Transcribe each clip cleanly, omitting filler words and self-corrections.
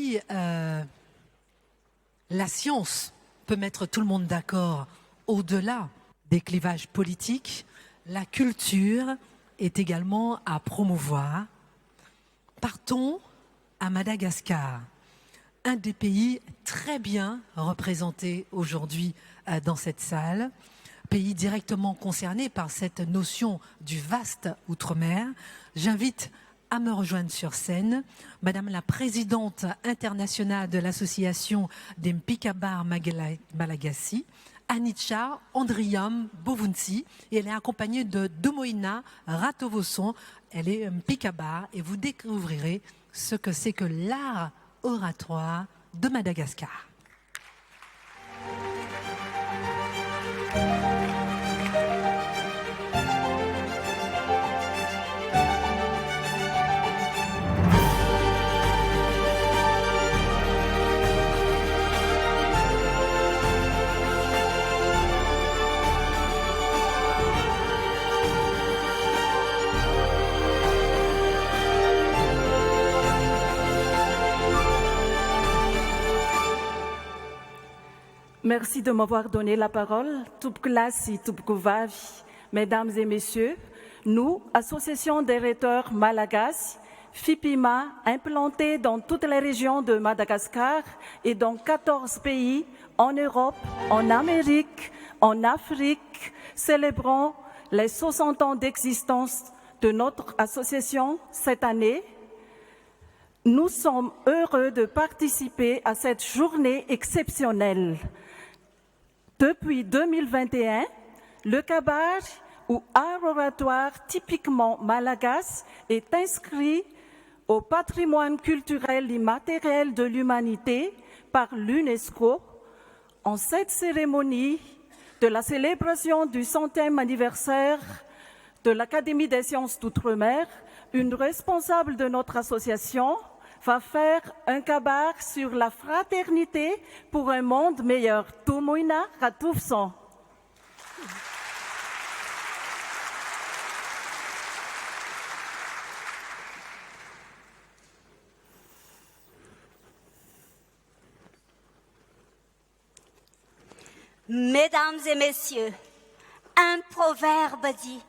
si la science peut mettre tout le monde d'accord au-delà des clivages politiques, la culture est également à promouvoir. Partons à Madagascar, un des pays très bien représentés aujourd'hui dans cette salle, pays directement concerné par cette notion du vaste outre-mer. J'invite à me rejoindre sur scène Madame la présidente internationale de l'association des Mpikabar Malagasy, Anitcha Andriam Bovunsi, et elle est accompagnée de Domoina Ratovoson. Elle est Mpikabar et vous découvrirez ce que c'est que l'art oratoire de Madagascar. Merci de m'avoir donné la parole. Tupklasi Tupkuvavi, mesdames et messieurs, nous, Association des rhéteurs malagasy, FIPIMA, implantée dans toutes les régions de Madagascar et dans 14 pays en Europe, en Amérique, en Afrique, célébrons les 60 ans d'existence de notre association cette année. Nous sommes heureux de participer à cette journée exceptionnelle. Depuis 2021, le kabar, ou art oratoire typiquement malagasy, est inscrit au patrimoine culturel immatériel de l'humanité par l'UNESCO. En cette cérémonie de la célébration du 100e anniversaire de l'Académie des sciences d'outre-mer, une responsable de notre association va faire un kabar sur la fraternité pour un monde meilleur. Domoina Ratovoson. Mesdames et messieurs, un proverbe dit: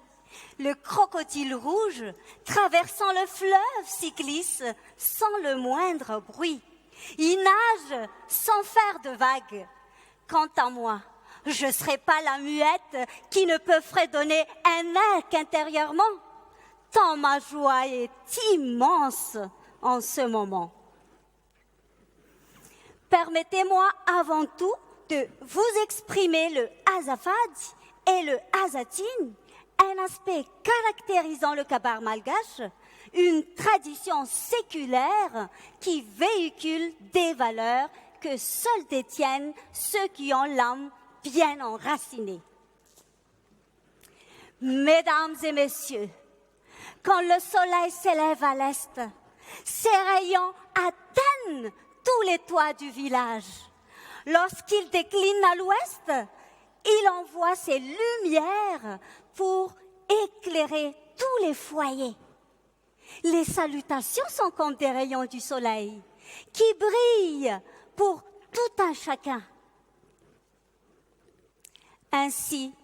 le crocodile rouge, traversant le fleuve, s'y glisse sans le moindre bruit. Il nage sans faire de vagues. Quant à moi, je ne serai pas la muette qui ne peut fredonner un air qu'intérieurement, tant ma joie est immense en ce moment. Permettez-moi avant tout de vous exprimer le azafad et le azatine, un aspect caractérisant le kabar malgache, une tradition séculaire qui véhicule des valeurs que seuls détiennent ceux qui ont l'âme bien enracinée. Mesdames et messieurs, quand le soleil s'élève à l'est, ses rayons atteignent tous les toits du village. Lorsqu'il décline à l'ouest, il envoie ses lumières pour éclairer tous les foyers. Les salutations sont comme des rayons du soleil qui brillent pour tout un chacun. Ainsi,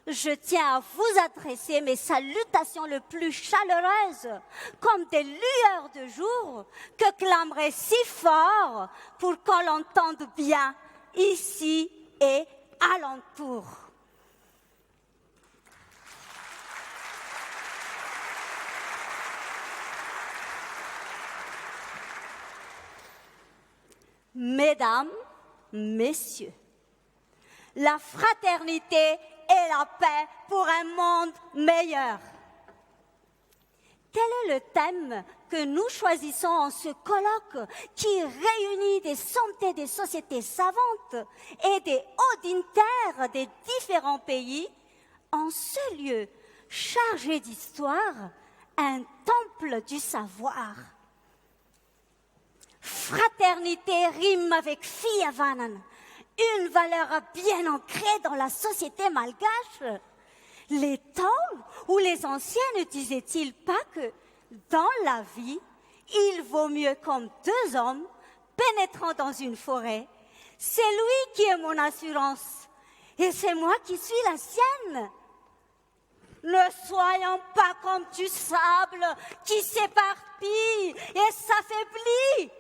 je tiens à vous adresser mes salutations les plus chaleureuses, comme des lueurs de jour que clameraient si fort pour qu'on l'entende bien ici et alentour. Mesdames, messieurs, la fraternité et la paix pour un monde meilleur. Quel est le thème que nous choisissons en ce colloque qui réunit des centaines de sociétés savantes et des hauts dignitaires des différents pays en ce lieu chargé d'histoire, un temple du savoir? Fraternité rime avec Fiavanan, une valeur bien ancrée dans la société malgache. Les temps où les anciens ne disaient-ils pas que dans la vie, il vaut mieux comme deux hommes pénétrant dans une forêt. C'est lui qui est mon assurance et c'est moi qui suis la sienne. Ne soyons pas comme du sable qui s'éparpille et s'affaiblit.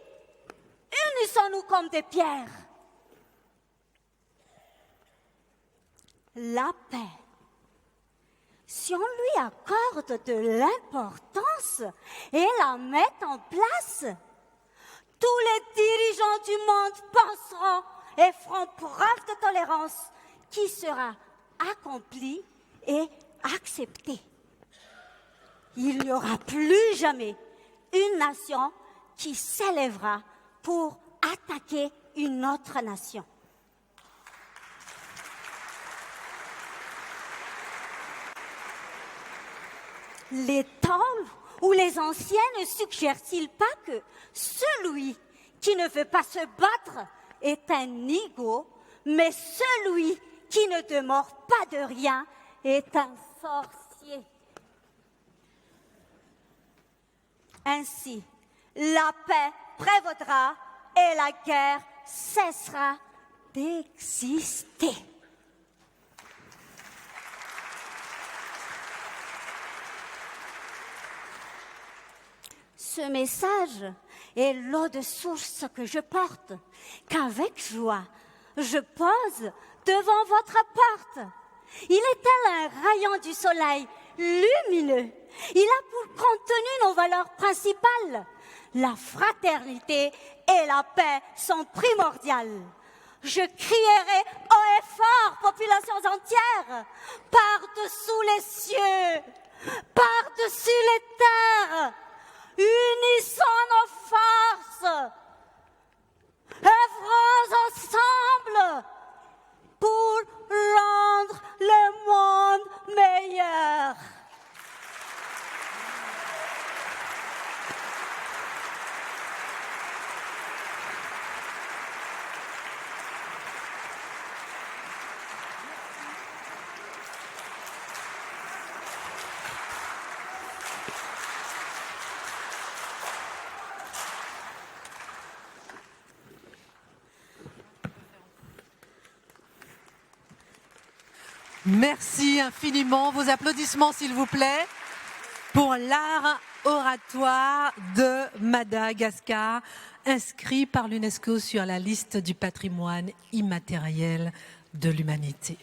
Unissons-nous comme des pierres. La paix. Si on lui accorde de l'importance et la met en place, tous les dirigeants du monde penseront et feront preuve de tolérance qui sera accomplie et acceptée. Il n'y aura plus jamais une nation qui s'élèvera pour attaquer une autre nation. Les temps ou les anciens ne suggèrent-ils pas que celui qui ne veut pas se battre est un nigaud, mais celui qui ne demeure pas de rien est un sorcier? Ainsi, la paix prévaudra et la guerre cessera d'exister. Ce message est l'eau de source que je porte, qu'avec joie je pose devant votre porte. Il est tel un rayon du soleil lumineux. Il a pour contenu nos valeurs principales. La fraternité et la paix sont primordiales. Je crierai haut et fort, populations entières, par-dessous les cieux, par-dessus les terres. Unissons nos forces, œuvrons ensemble pour rendre le monde meilleur. Merci infiniment. Vos applaudissements, s'il vous plaît, pour l'art oratoire de Madagascar, inscrit par l'UNESCO sur la liste du patrimoine immatériel de l'humanité.